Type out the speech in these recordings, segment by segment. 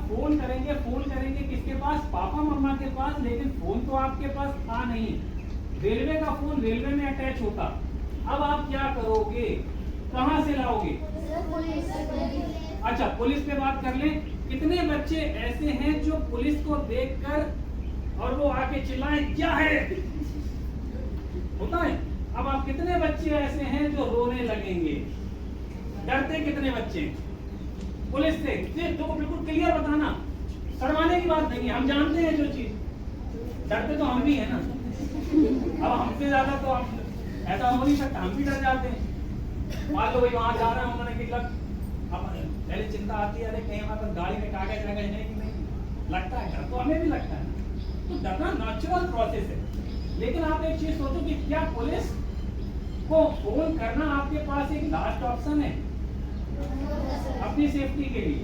Phone करेंगे किसके पास? पापा मम्मा के पास। लेकिन फोन तो आपके पास था नहीं, रेलवे का फोन रेलवे में अटैच होता। अब आप क्या करोगे? कहां से लाओगे? अच्छा, पुलिस पे बात कर ले। कितने बच्चे ऐसे हैं जो पुलिस को देखकर और वो आके चिल्लाएं क्या है, होता है? अब आप कितने बच्चे ऐसे हैं जो रोने लगेंगे? डरते कितने बच्चे पुलिस से? तो बिल्कुल क्लियर बताना, शर्माने की बात नहीं है। हम जानते हैं जो चीज, डरते तो हम भी है ना। अब हमसे ज्यादा तो आप ऐसा हो नहीं सकता, हम भी डर जाते हैं। मान लो भाई वहां जा रहे हैं, उन्होंने कि लग, अब पहले चिंता आती है, अरे कहीं हमारे पास गाड़ी में कागज वगैरह नहीं कि नहीं, लगता है डर तो हमें भी लगता है। तो डरना नेचुरल प्रोसेस है। लेकिन आप एक चीज सोचो कि क्या पुलिस को फोन करना आपके पास एक लास्ट ऑप्शन है अपनी सेफ्टी के लिए?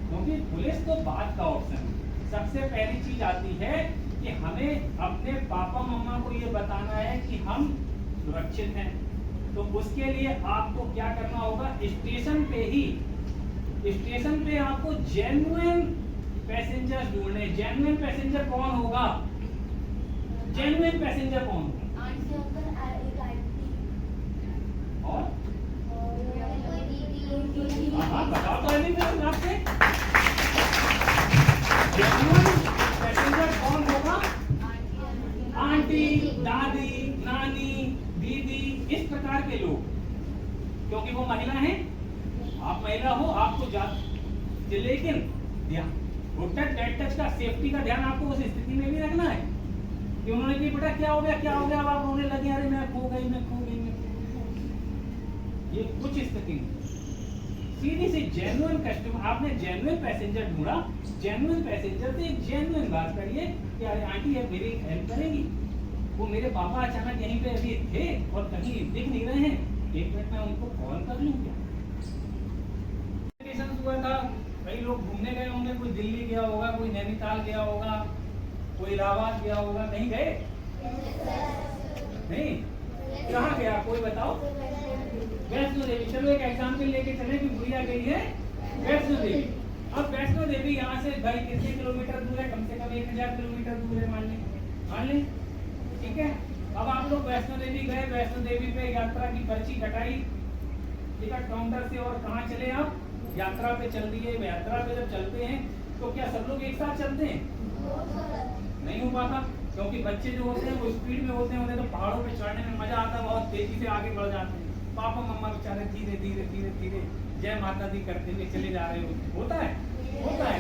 क्योंकि पुलिस तो बाद का ऑप्शन है। सबसे पहली चीज आती है कि हमें अपने पापा मम्मा को ये बताना है कि हम सुरक्षित हैं। तो उसके लिए आपको क्या करना होगा? स्टेशन पे आपको जेन्युइन पैसेंजर ढूंढने। जेन्युइन पैसेंजर कौन होगा? जेन्युइन पैसेंजर कौन होगा? और बताओ तो अभी मैं आपसे, जेन्युइन पैसेंजर कौन होगा? आंटी, दादी, नानी, दीदी, इस प्रकार के लोग, क्योंकि वो महिला हैं। आप महिला हो, आपको लेकिन ध्यान, गुड टच बैड टच का, सेफ्टी का ध्यान आपको उस स्थिति में भी रखना है कि उन्होंने कहा बेटा क्या हो गया, क्या हो गया, अब आप रोने लगे, अरे मैं खो गई, मैं खो गई, मैं खो गई। ये कुछ स्थिति सीधी सी जेन्युइन कस्टमर, आपने जेन्युइन पैसेंजर ढूंढा, जेन्युइन पैसेंजर से एक जेन्युइन बात करिए कि अरे आंटी ये मेरी हेल्प करेगी, वो मेरे पापा अचानक यहीं पे अभी थे और कहीं दिख नहीं रहे हैं, एक मिनट में उनको कॉल कर लूं क्या? हुआ था, कई लोग घूमने गए होंगे, कोई दिल्ली गया होगा, कोई नैनीताल गया होगा, कोई इलाहाबाद गया होगा, कहीं गए नहीं? कहाँ गया कोई बताओ? वैष्णो देवी। चलो एक एग्जाम्पल लेके चले कि गुड़िया गई है वैष्णो देवी। अब वैष्णो देवी यहाँ से भाई कितने किलोमीटर दूर है? कम से कम 1000 किलोमीटर दूर है, मान लें, ठीक है। अब आप लोग वैष्णो देवी गए, वैष्णो देवी पे यात्रा की पर्ची कटाई टिकट काउंटर से, और कहाँ चले आप? यात्रा पे चल दिए। यात्रा पे जब चलते हैं तो क्या सब लोग एक साथ चलते हैं? नहीं हो पाता, क्योंकि बच्चे जो होते हैं वो स्पीड में होते हैं, उन्हें तो पहाड़ों पे चढ़ने में मजा आता है, बहुत तेजी से आगे बढ़ जाते हैं। पापा मम्मा बेचारे धीरे धीरे धीरे धीरे जय माता दी करते हुए चले जा रहे होता है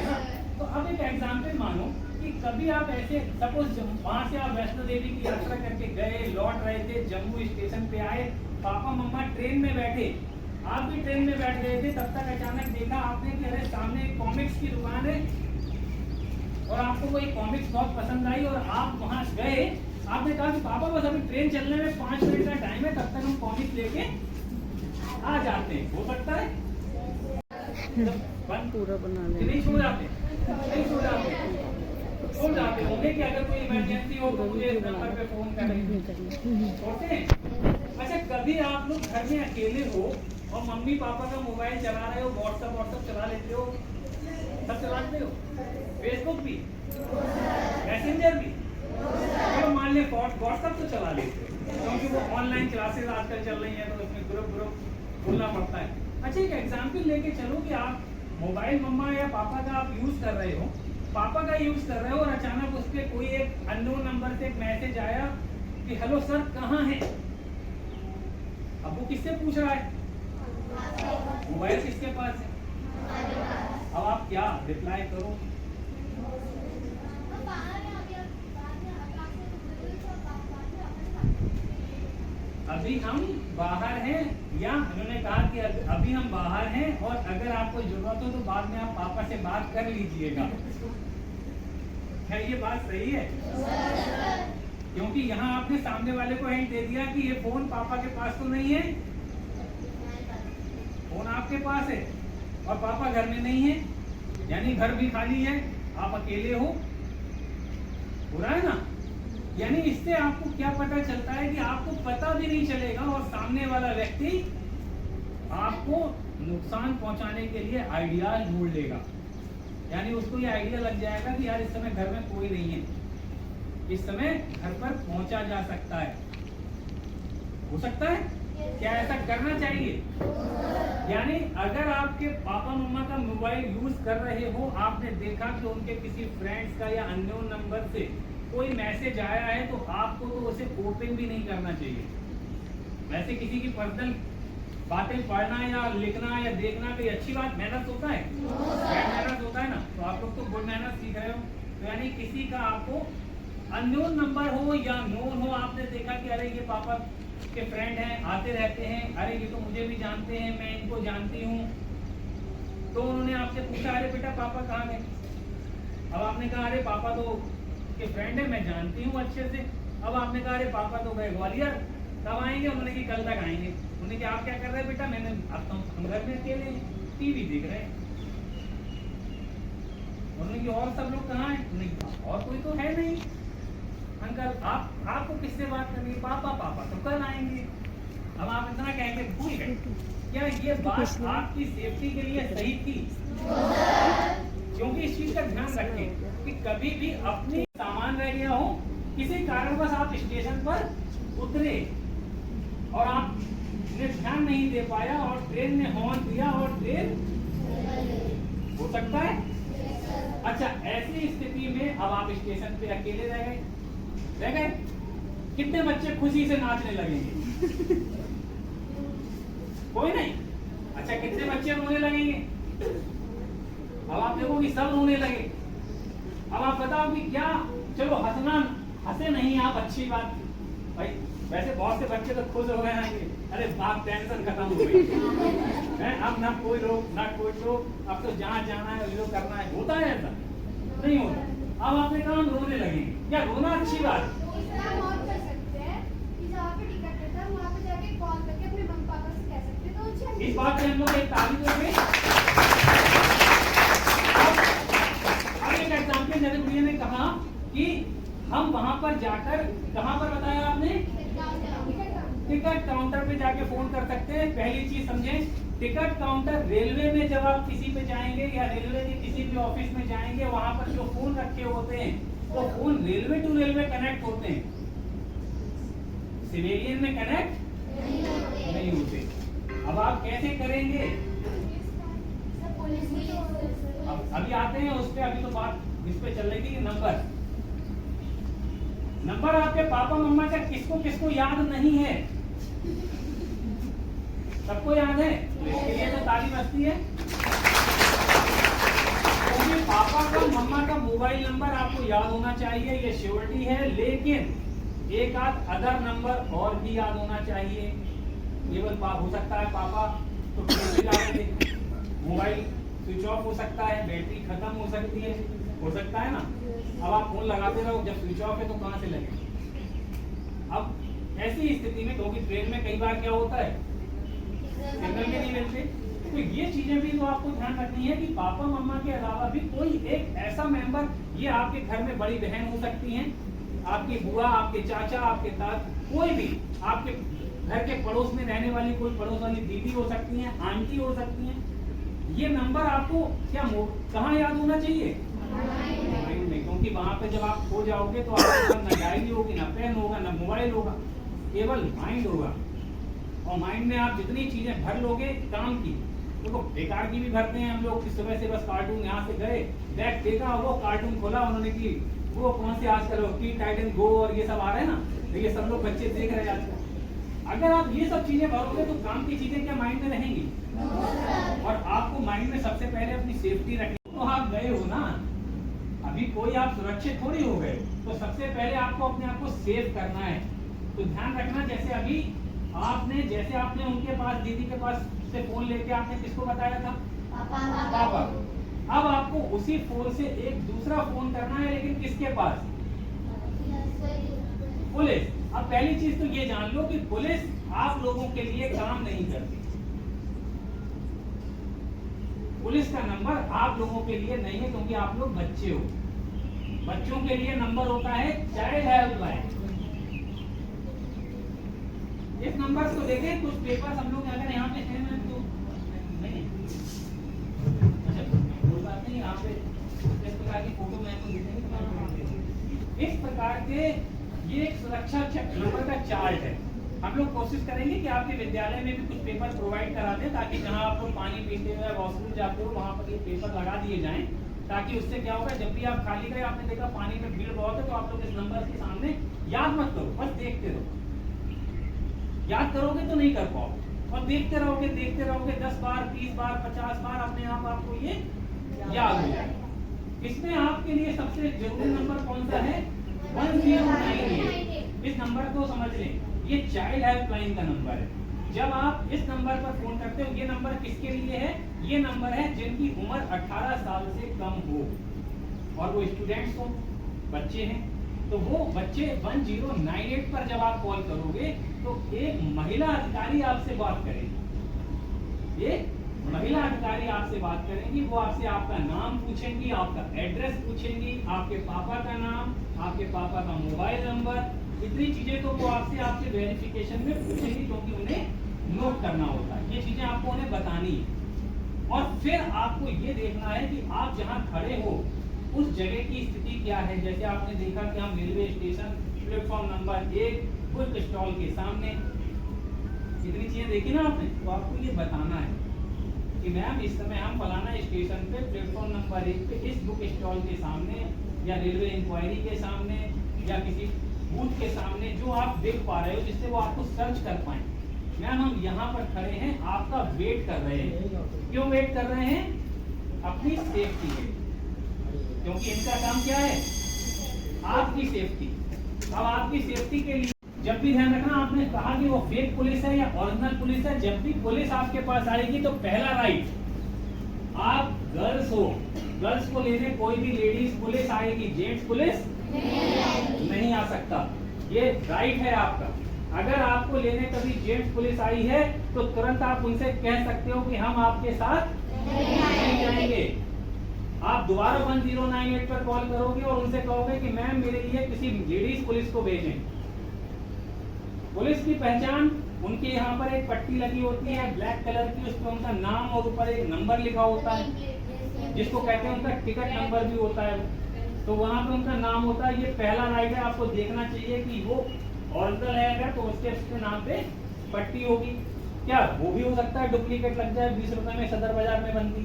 ना। तो अब एक एग्जाम्पल मानो कि कभी आप ऐसे सपोज वहां से आप वैष्णो देवी की यात्रा करके गए, लौट रहे थे, जम्मू स्टेशन पे आए, पापा मम्मा ट्रेन में बैठे, आप भी ट्रेन में बैठ गए थे, तब तक अचानक देखा आपने कि अरे सामने एक कॉमिक्स की दुकान है और आपको वो एक कॉमिक्स बहुत पसंद आई और आप वहां गए। आपने कहा कि पापा बस अभी ट्रेन चलने में 5 मिनट का टाइम है, तब तक हम कॉमिक्स लेके आ जाते हैं। हो सकता है पूरा बना नहीं छोड़ जाते होंगे कि अगर कोई इमरजेंसी हो तो मुझे इस नंबर पे फोन करें। अच्छा, कभी आप लोग घर में अकेले हो और मम्मी पापा का मोबाइल चला रहे हो, व्हाट्सएप चला लेते हो, सब चलाते हो, फेसबुक भी, मैसेंजर भी, तो मान ले व्हाट्सएप तो चला लेते हो क्योंकि वो ऑनलाइन क्लासेस आजकल चल रही हैं तो उसमें ग्रुप खोलना पड़ता है। अच्छा, एक एग्जाम्पल लेके चलो कि आप मोबाइल मम्मा या पापा का आप यूज कर रहे हो, और अचानक उस पर कोई एक अननोन नंबर से एक मैसेज आया कि हेलो सर कहाँ हैं? अब वो किससे पूछ रहा है? मोबाइल किसके पास है? अब आप क्या रिप्लाई करो? अभी हम बाहर हैं, या उन्होंने कहा कि अभी हम बाहर हैं और अगर आपको जरूरत हो तो बाद में आप पापा से बात कर लीजिएगा। क्या ये बात सही है? क्योंकि यहाँ आपने सामने वाले को हिंट दे दिया कि ये फोन पापा के पास तो नहीं है, फोन आपके पास है और पापा घर में नहीं है, यानी घर भी खाली है, आप अकेले हो रहा है ना। यानी इससे आपको क्या पता चलता है कि आपको पता भी नहीं चलेगा और सामने वाला व्यक्ति आपको नुकसान पहुंचाने के लिए आइडियाज ढूंढ लेगा। यानी उसको ये आइडिया लग जाएगा कि यार इस समय घर में कोई नहीं है, इस समय घर पर पहुंचा जा सकता है। हो सकता है क्या ऐसा करना चाहिए? यानी अगर आपके पापा मम्मा का मोबाइल यूज कर रहे हो, आपने देखा कि उनके किसी फ्रेंड्स का या अननोन नंबर से कोई मैसेज आया है, तो आपको तो उसे ओपन भी नहीं करना चाहिए। वैसे किसी की पर्सनल बातें पढ़ना या लिखना या देखना कोई अच्छी बात, मैनर्स होता है, बैड मैनर्स होता है ना, तो आप लोग तो गुड मैनर्स सीख रहे हो। तो यानी किसी का आपको अननोन नंबर हो या नोन हो, आपने देखा कि अरे ये पापा के फ्रेंड हैं, आते रहते हैं, अरे ये तो मुझे भी जानते हैं, मैं इनको जानती हूँ, तो उन्होंने आपसे पूछा अरे बेटा पापा कहाँ गए? अब आपने कहा अरे पापा तो के फ्रेंड है, मैं जानती हूँ अच्छे से। अब आपने कहा अरे पापा तो गए ग्वालियर, कब आएंगे? उन्होंने कि कल तक आएंगे। उन्होंने कि आप क्या कर रहे हैं बेटा? मैंने अब तो हम घर में अकेले टीवी देख रहे हैं। उन्होंने कि और सब लोग कहाँ हैं? उन्होंने कि और कोई तो है नहीं। अंकल आपको किससे बात करनी है? पापा पापा तो कल आएंगे। अब आप इतना कहेंगे भूल गए। क्या ये बात आपकी सेफ्टी के लिए सही थी? क्योंकि इस चीज का ध्यान रखें कि कभी भी अपनी सामान रह गया हो, किसी कारणवश आप स्टेशन पर उतरे और आपने ध्यान नहीं दे पाया और ट्रेन ने हॉर्न दिया और ट्रेन, हो सकता है। अच्छा, ऐसी स्थिति में अब आप स्टेशन पे अकेले रह गए, कितने बच्चे खुशी से नाचने लगेंगे? कोई नहीं। अच्छा, कितने बच्चे रोने लगेंगे? अब आप देखो कि सब रोने लगे। अब आप बताओ कि क्या, चलो हंसना, हंसे नहीं आप, अच्छी बात भाई, वैसे बहुत से बच्चे तो खुश हो गए आएंगे, अरे बाप टेंशन खत्म हो गई है, अब ना कोई रोक ना कोई टोक, अब तो जहाँ जाना है जो करना है। होता है ऐसा? नहीं होता। अब आपने कहा हम रोने लगेंगे, क्या रोना अच्छी बात? इस बात पे हम लोग एक तारीफ देंगे। अब एक एग्जाम्पल जैसे भैया ने कहा कि हम वहां पर जाकर, कहां पर बताया आपने? टिकट काउंटर पे जाके फोन कर सकते हैं। पहली चीज समझें, टिकट काउंटर रेलवे में जब आप किसी पे जाएंगे या रेलवे के किसी भी ऑफिस में जाएंगे, वहां पर जो फोन रखे होते हैं वो phone railway to railway connect होते हैं, सिविलियन में कनेक्ट नहीं होते। अब आप कैसे करेंगे? अभी आते हैं उस पे, अभी तो बात इस पे चल रही थी। नंबर आपके पापा मम्मा का किसको किसको याद नहीं है? सबको याद है, तो इसके लिए तो ताली बजती है। क्योंकि पापा का मम्मा का मोबाइल नंबर आपको याद होना चाहिए, ये श्योरिटी है, लेकिन एक आध अदर नंबर और भी याद होना चाहिए। केवल हो सकता है पापा तो ट्रेन पे जा रहे थे, मोबाइल स्विच ऑफ हो सकता है, बैटरी खत्म हो सकती है, हो सकता है ना। अब आप फोन लगाते रहो, जब स्विच ऑफ है तो कहां से लगे? अब ऐसी स्थिति में, क्योंकि ट्रेन में कई बार क्या होता है, सिग्नल भी नहीं मिलते, तो ये चीजें भी तो आपको ध्यान रखनी है कि पापा मम्मा के अलावा भी कोई एक ऐसा मेंबर, ये आपके घर में बड़ी बहन हो सकती हैं, आपकी बुआ, आपके चाचा, आपके तात, कोई भी आपके घर के पड़ोस में रहने वाली कोई पड़ोस वाली दीदी हो सकती हैं, आंटी हो सकती हैं। ये नंबर आपको क्या कहाँ याद होना चाहिए? माइंड में। क्योंकि वहां पे जब आप खो जाओगे तो आपके पास ना डायरी होगी, ना पेन होगा, ना मोबाइल होगा, केवल माइंड होगा। और माइंड में आप जितनी चीजें भर लोगे काम की, देखो बेकार की भी भरते हैं हम लोग कि सुबह से बस कार्टून, यहाँ से गए, बैग देखा, वो कार्टून खोला, उन्होंने की वो कौन से आजकल टी टाइड एंड गो और ये सब आ रहे हैं ना, तो ये सब लोग बच्चे देख रहे हैं आजकल। अगर आप ये सब चीजें भरोगे तो काम की चीजें क्या माइंड में रहेंगी? और आपको माइंड में सबसे पहले अपनी सेफ्टी रखनी। तो आप गए हो ना, अभी कोई आप सुरक्षित थोड़ी हो गए, तो सबसे पहले आपको अपने आप को सेफ करना है। तो ध्यान रखना, जैसे अभी आपने उनके पास, दीदी के पास से फोन लेके आपने किसको बताया था? पापा। अब आपको उसी फोन से एक दूसरा फोन करना है, लेकिन किसके पास? पुलिस। अब पहली चीज तो ये जान लो कि पुलिस आप लोगों के लिए काम नहीं करती। पुलिस का नंबर आप लोगों के लिए नहीं है, क्योंकि आप लोग बच्चे हो। बच्चों के लिए नंबर होता है चाइल्ड हेल्पलाइन। इस नंबर को देखें, कुछ पेपर हम लोग अगर यहाँ पे हैं तो नहीं, अच्छा कोई बात नहीं, यहाँ पे इस प्रकार के ये एक सुरक्षा नंबर का चार्ट है। हम लोग कोशिश करेंगे कि आपके विद्यालय में भी कुछ पेपर प्रोवाइड करा दें, ताकि जहां आप लोग पानी पीते हो या वॉशरूम जाते हो वहां पर ये पेपर लगा दिए जाएं, ताकि उससे क्या होगा, जब भी आप खाली करें, आपने देखा पानी में भीड़ बहुत है, तो आप लोग इस नंबर के सामने याद मत करो, बस देखते रहो। याद करोगे तो नहीं कर पाओगे, और देखते रहोगे 10 बार 20 बार 50 बार, अपने आप आपको ये याद हो जाएगा। इसमें आपके लिए सबसे जरूरी नंबर कौन सा है? 1098। इस नंबर को समझ लें, ये चाइल्ड हेल्पलाइन का नंबर है। जब आप इस नंबर पर फोन करते हो, ये नंबर किसके लिए है? ये नंबर है जिनकी उम्र 18 साल से कम हो, और वो स्टूडेंट्स हो, बच्चे हैं, तो वो बच्चे 1098 पर जब आप कॉल करोगे तो एक महिला अधिकारी आपसे बात करेगी। एक महिला अधिकारी आपसे बात करेंगी, वो आपसे आपका नाम पूछेंगी, आपका एड्रेस पूछेंगी, आपके पापा का नाम, आपके पापा का मोबाइल नंबर, इतनी चीजें तो वो आपसे वेरिफिकेशन में पूछेंगी, क्योंकि उन्हें नोट करना होता है। ये चीजें आपको उन्हें बतानी है, और फिर आपको ये देखना है कि आप जहाँ खड़े हो उस जगह की स्थिति क्या है। जैसे आपने देखा कि हम railway station platform number 1 book stall के सामने, इतनी चीजें देखी ना आपने, तो आपको ये बताना है कि मैम इस समय हम फलाना स्टेशन पे प्लेटफॉर्म नंबर 1 पे इस बुक स्टॉल के सामने, या रेलवे इंक्वायरी के सामने, या किसी बूथ के सामने, जो आप देख पा रहे हो जिससे वो आपको सर्च कर पाए। मैम हम यहाँ पर खड़े हैं, आपका वेट कर रहे हैं। क्यों वेट कर रहे हैं? अपनी सेफ्टी के, क्योंकि इनका काम क्या है? आपकी सेफ्टी। अब आपकी सेफ्टी के लिए जब भी ध्यान रखना, आपने कहा कि वो फेक पुलिस है या ओरिजिनल पुलिस है। जब भी पुलिस आपके पास आएगी तो पहला राइट, आप गर्ल्स हो, गर्ल्स को लेने कोई भी लेडीज पुलिस आएगी, जेंट्स पुलिस नहीं आ सकता। ये राइट है आपका। अगर आपको लेने कभी जेंट्स पुलिस आई है तो तुरंत आप उनसे कह सकते हो कि हम आपके साथ नहीं जाएंगे। आप दोबारा 1098 पर कॉल करोगे और उनसे कहोगे कि मैम मेरे लिए किसी लेडीज पुलिस को भेजें। पुलिस की पहचान, उनके यहाँ पर एक पट्टी लगी होती है ब्लैक कलर की, उस पर उनका नाम और ऊपर एक नंबर लिखा होता है, जिसको कहते हैं उनका टिकट नंबर भी होता है, तो वहाँ पे उनका नाम होता है। ये पहला राइट है, आपको देखना चाहिए कि वो ओरिजिनल है, अगर तो उसके नाम पे पट्टी होगी। क्या वो भी हो सकता है डुप्लीकेट लग जाए, 20 रुपए में सदर बाजार में बनती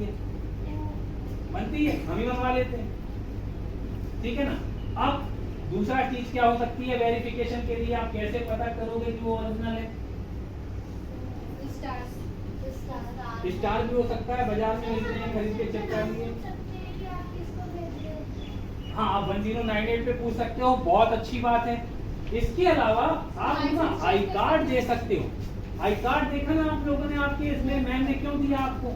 है, हम ही बनवा लेते हैं, ठीक है ना। अब दूसरा चीज क्या हो सकती है वेरिफिकेशन के लिए, आप कैसे पता करोगे कि वो ओरिजिनल है? स्टार भी हो सकता है, बाजार में मिलते हैं, खरीद के चेक कर लिए। हाँ, आप 1098 पे पूछ सकते हो, बहुत अच्छी बात है। इसके अलावा आप ना आई कार्ड दे सकते हो। आई कार्ड देखा ना आप लोगों ने, आपके इसमें मैम ने क्यों दिया आपको?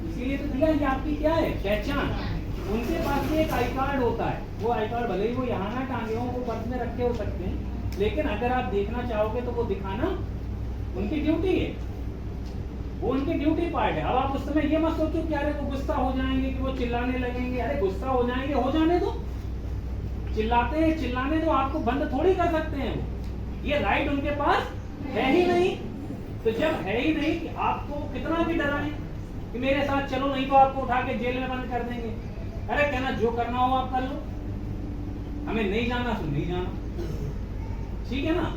इसीलिए तो दिया, ये आपकी क्या है? पहचान। उनके पास भी एक आई कार्ड होता है, वो आई कार्ड भले ही वो यहाँ ना टांगे हो, वो पर्स में रखे हो सकते हैं, लेकिन अगर आप देखना चाहोगे तो वो दिखाना उनकी ड्यूटी है, वो उनकी ड्यूटी पार्ट है। अब आप उस समय ये मत सोचो कि अरे वो गुस्सा हो जाएंगे, कि वो चिल्लाने लगेंगे। अरे गुस्सा हो जाएंगे, हो जाने दो, चिल्लाते हैं चिल्लाने दो, आपको बंद थोड़ी कर सकते हैं वो, ये राइट उनके पास है ही नहीं। तो जब है ही नहीं कि आपको कितना भी डराएं कि मेरे साथ चलो, नहीं तो आपको उठा के जेल में बंद कर देंगे। अरे कहना जो करना हो आप कर लो, हमें नहीं जाना तो नहीं जाना, ठीक है ना।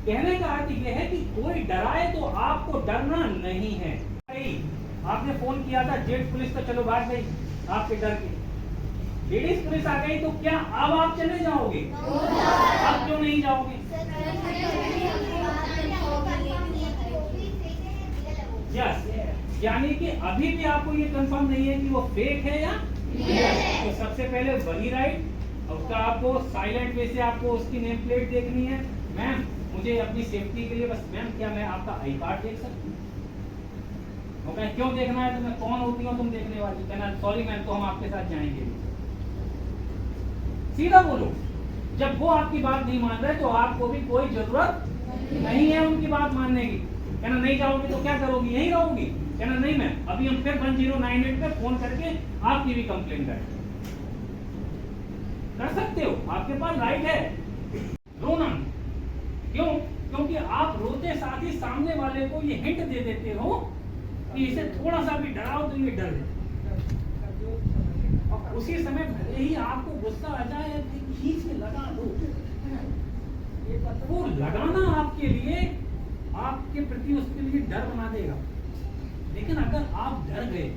कहने का अर्थ यह है कि कोई डराए तो आपको डरना नहीं है। आपने फोन किया था जेट पुलिस, तो चलो भाग गई आपके डर के। लेडीज पुलिस आ गई तो क्या अब आप चले जाओगे? अब क्यों नहीं जाओगे? यस, यानी कि अभी भी आपको ये कंफर्म नहीं है कि वो फेक है या तो सबसे पहले वही राइट, उसका आपको साइलेंट वे से आपको उसकी नेम प्लेट देखनी है। मैम मुझे अपनी सेफ्टी के लिए बस, मैम क्या मैं आपका आई कार्ड देख सकती हूँ? वो कहें क्यों देखना है तुम्हें, कौन होती हो तुम देखने वाली? कहना सॉरी मैम, तो हम आपके साथ जाएंगे। सीधा बोलो। जब वो आपकी बात नहीं मान रहे तो आपको भी कोई जरूरत नहीं है उनकी बात मानने की। कहना नहीं जाओगी तो क्या करोगी, यहीं रहोगी? कहना नहीं मैम, अभी हम फिर 1098 पे फोन करके आपकी भी कंप्लेंट करेंगे। कर सकते हो, आपके पास राइट है। रोना क्यों? क्योंकि आप रोते साथ ही सामने वाले को ये हिंट दे देते हो कि इसे थोड़ा सा भी डराओ तो ये डर जाए, और उसी समय भले ही आपको गुस्सा आ जाए खींच के लगा दो। वो लगाना आपके लिए, आपके प्रति उसके लिए डर बना देगा। लेकिन अगर आप डर गए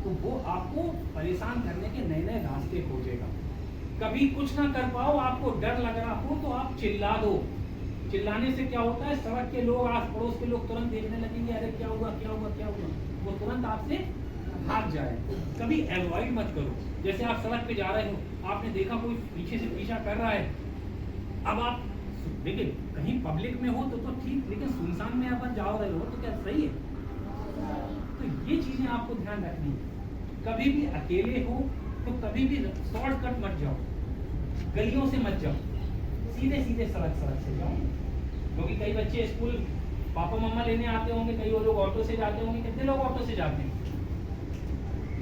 तो वो आपको परेशान करने के नए नए रास्ते खोजेगा। कभी कुछ ना कर पाओ, आपको डर लग रहा हो तो आप चिल्ला दो। चिल्लाने से क्या होता है, सड़क के लोग, आस पड़ोस के लोग तुरंत देखने लगेंगे, अरे क्या हुआ क्या हुआ क्या हुआ, वो तुरंत आपसे भाग जाए। कभी अवॉइड मत करो। जैसे आप सड़क पे जा रहे हो, आपने देखा कोई पीछे से पीछा कर रहा है, अब आप देखिए कहीं पब्लिक में हो तो ठीक, लेकिन सुनसान में आप जा रहे हो तो क्या सही है? तो ये चीजें आपको ध्यान रखनी है। कभी भी अकेले हो तो कभी भी शॉर्टकट मत जाओ, गलियों से मत जाओ, सीधे सीधे सड़क से जाओ। क्योंकि कई बच्चे स्कूल पापा मम्मा लेने आते होंगे, कई वो लोग ऑटो से जाते होंगे। कितने लोग ऑटो से जाते हैं?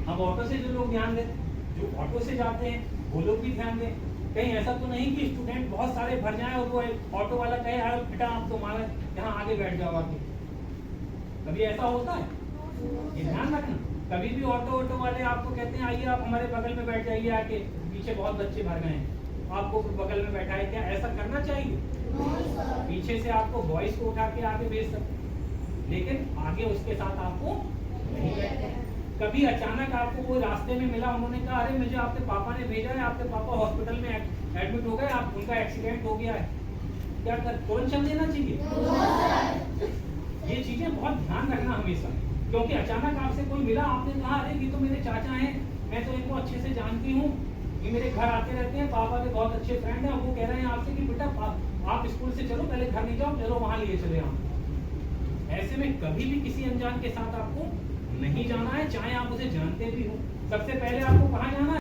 अब ऑटो से जो लोग ध्यान दें, जो ऑटो से जाते हैं वो लोग भी ध्यान दें। कहीं ऐसा तो नहीं कि स्टूडेंट बहुत सारे भर जाएं और वो ऑटो वाला कहे यार बेटा आप तो हमारा यहाँ आगे बैठ जाओ आके। कभी ऐसा होता है? ये ध्यान रखना। कभी भी ऑटो वाले आपको कहते हैं आइए आप हमारे बगल में बैठ जाइए आके, पीछे बहुत बच्चे भर गए हैं, आपको बगल में बैठा है, क्या ऐसा करना चाहिए? पीछे से आपको बॉयज को उठा के आगे भेज सकते, लेकिन आगे उसके साथ आपको नहीं बैठते। कभी अचानक आपको कोई रास्ते में मिला, उन्होंने कहा अरे मुझे आपके पापा ने भेजा है, आपके पापा हॉस्पिटल में एडमिट हो गए, आप उनका एक्सीडेंट हो गया है, क्या कर तुरंत चल देना चाहिए? ये चीजें बहुत ध्यान रखना हमेशा, क्योंकि अचानक आपसे कोई मिला, आपने कहा अरे ये तो मेरे चाचा हैं, मैं तो इनको अच्छे से जानती हूँ, ये मेरे घर आते रहते हैं, पापा के बहुत अच्छे फ्रेंड हैं, वो कह रहे हैं आपसे कि बेटा आप स्कूल से चलो, पहले घर नहीं जाओ, चलो वहां लिए चले आओ। ऐसे में कभी भी किसी अनजान के साथ आपको नहीं जाना है, चाहे आप उसे जानते भी हो। सबसे पहले आपको कहाँ जाना है?